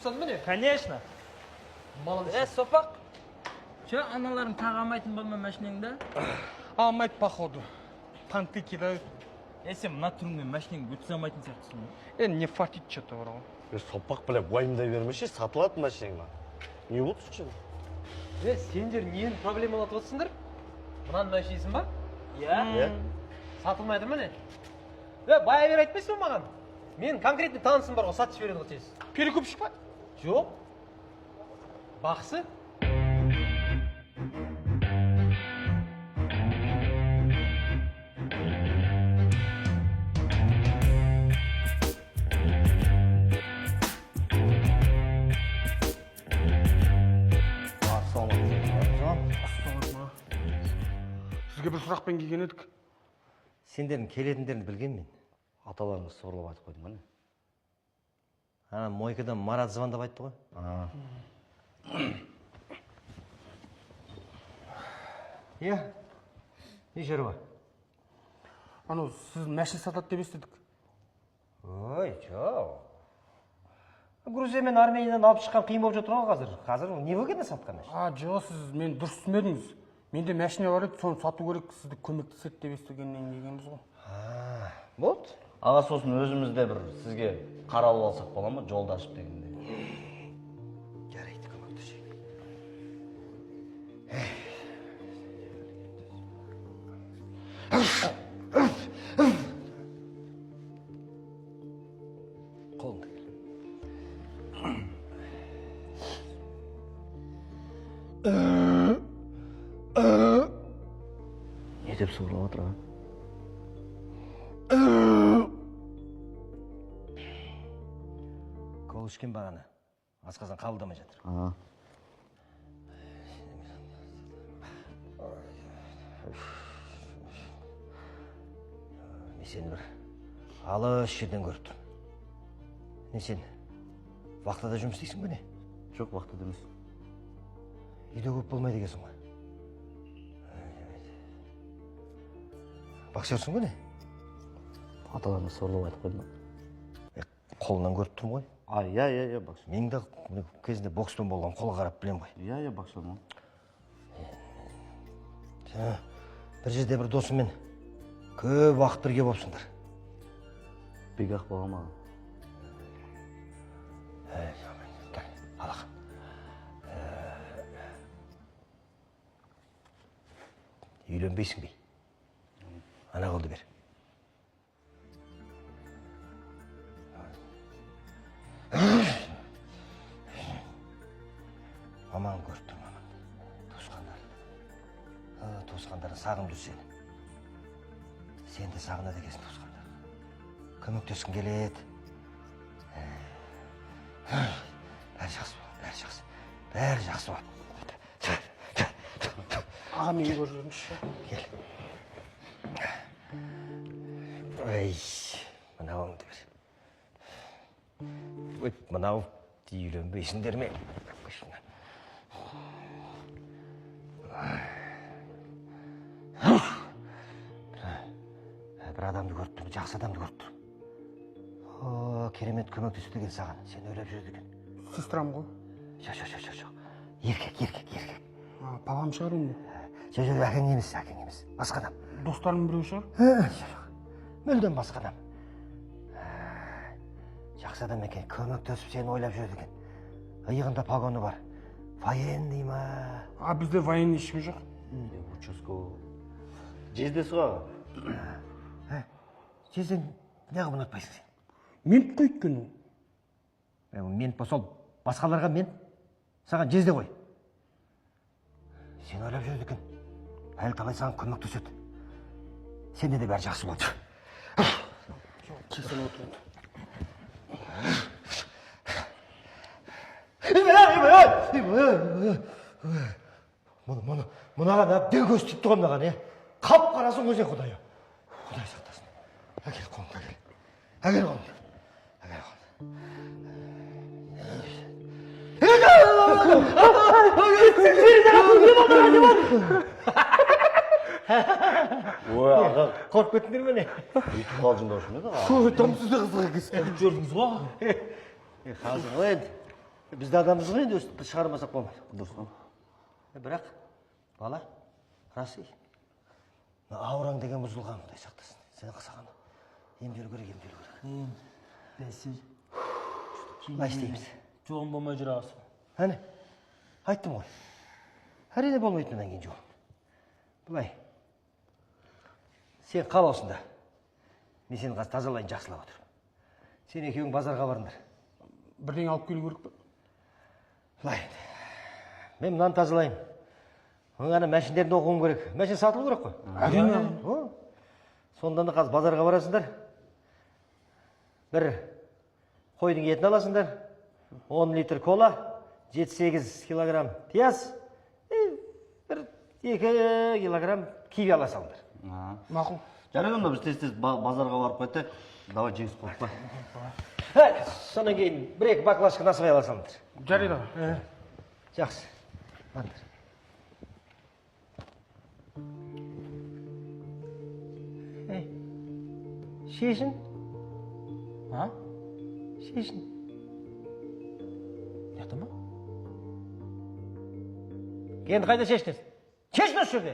Конечно. Молодец. Сопақ. Че, аналарың тағы алмайтын болма машинеңді? Алмайды, походу. Понты кидают. Сен мына түріңмен машинеңді өтізе алмайтын сияқтысың. Не фартит что-то вроде. Сопақ біле уайымдай бермеші, сатылады машинеңа. Не болды үшін? Сендер нені проблемалатып отырсыңдар? Мынаны машинесің ба? Иә. Сатылмайды міне. Бая бер айтпайсың ба маған? Мен конкретный танысым бар ғой, сатып береді ғой тез. Перекупщик па? Жоқ. Бақсы? Сізге бір сұрақпен келген едік. Сендердің келетіндерін білген мен. Аталарыңыз сорлап айтып қойдым ғана. Ана мойкадан Марат звондап айтты ғой. Не жері бар? Сіз мәшін сатады деп естідік. Ой, жоқ. Грузия мен Армениядан алып шыққан қиын болып жатыр ғой қазір. Қазір не бөгені сатқан мәшін? Жоқ, сіз мен дұрыс түсінбедіңіз. Менде мәшіне бар еді, соны сату керек, сізді көмектеседі деп естігеннен келгенбіз ғой. Болды. Аға сосын өзімізде бір сізге қаралып алсақ бола ма, жолды ашып дегенде. Жарайды, көмектесейік. Қолыңды кел. Не деп сұғылап отыр аға? Кол ішкен бағана. Асқазан қабылдамай жатыр. Мен сені бір алыс жерден көріп тұрмын. Не сен вахтада жұмыс істейсің бе не? Жоқ, вахтада емес. Үйде көп болмайды екенсің ғой. Боксерсің бе не? Аталарыңыз сорлап айтып қойды ма? Қолынан көріп тұрмын ғой. Иә, боксер. Менің де кезінде бокспен болған, қолға қарап білем ғой. Иә, боксер ма? Бір жерде бір досыңмен көп уақыт бірге болыпсыңдар. Бек-ақ бола ма? Алақ. Үйленбейсің бе? Ана қолды бер. Мамаң көріп тұр, мамаң. Туысқандарын сағынды сені. Сен де сағынады екенсің туысқандар. Көмектескің келеді. Бәрі жақсы болады, бәрі жақсы болады. Аға мен көргенші. Кел. Ой, мынауыңды бер. Өт, мынау үйленбейсіңдер ме? Бір адамды көріп тұрмын, жақсы адамды көріп тұрмын. Керемет көмектесу деген саған, сен ойлап жүреді екен. Сестрам ғой. Жоқ. Еркек. Папам шығар енді. Жоқ, әкең емес, басқа адам. Достарым біреу шығар? Жоқ, мүлдем басқа адам. Жақсы адам екен, көмектесіп сені ойлап жүреді екен. Иығында погоны бар. Военный ма? Бізде военный ешкім жоқ. Участковый. Жездесі ғой аға. Сен неғып ұнатпайсың сен? Мент қой өйткені. Мент болса, басқаларға мент, саған жезде ғой. Сен ойлап жүреді екен. Әлі талай саған көмектеседі. Сенде де бәрі жақсы болды. Кесін отырды. Мұнаға әбден көз тиіп тұған маған, қап қарасың ғой сен, Құдай. Құдай сақтасын. Әкел қолыңды, әкел қолыңды. Ой, аға. Қорқып кеттіңдер ме не? Үйтіп қалжыңдаушы ма еді аға? Ой, тамсыз да қызық екенсің. Көрдіңіз ғой? Қазір ғой енді. Біз де адамбыз ғой енді өстіп шығармасақ болмайды. Дұрыс қой. Бірақ бала рас ей. Аураң деген бұзылған, Құдай сақтасын. Сен қысаған. Емделу керек. Бәсі. Қалай істейміз? Жолым болмай жүр ағасы. Әне, айттым ғой. Әрине болмайды мұнан кейін жолым. Бұлай. Сен қал осында. Мен сені қазір тазалайын, жақсылап отыр. Сен екеуің базарға барыңдар. Бірдеңе алып келу керек пе? Бұлай. Мен мынаны тазалайын. Ана мәшіндерді оқуым керек. Мәшін сатылу керек қой. Әрине. Сондан да қазір базарға барасыңдар. Бір қойдың етін аласыңдар. 10 литр кола, 7-8 килограмм пияз, бір 2 килограмм киви ала салыңдар. Мақұл. Жарайды онда біз тез базарға барып қайтайық. Давай жеңіс болып па. Сонан кейін бір-екі баклажка насыбай ала салыңдар. Жарайды. Жақсы. Аңдар. Шешін. А? Шешін. Яқты ма? Енді қайда шештіңіз? Шешін осы жерде.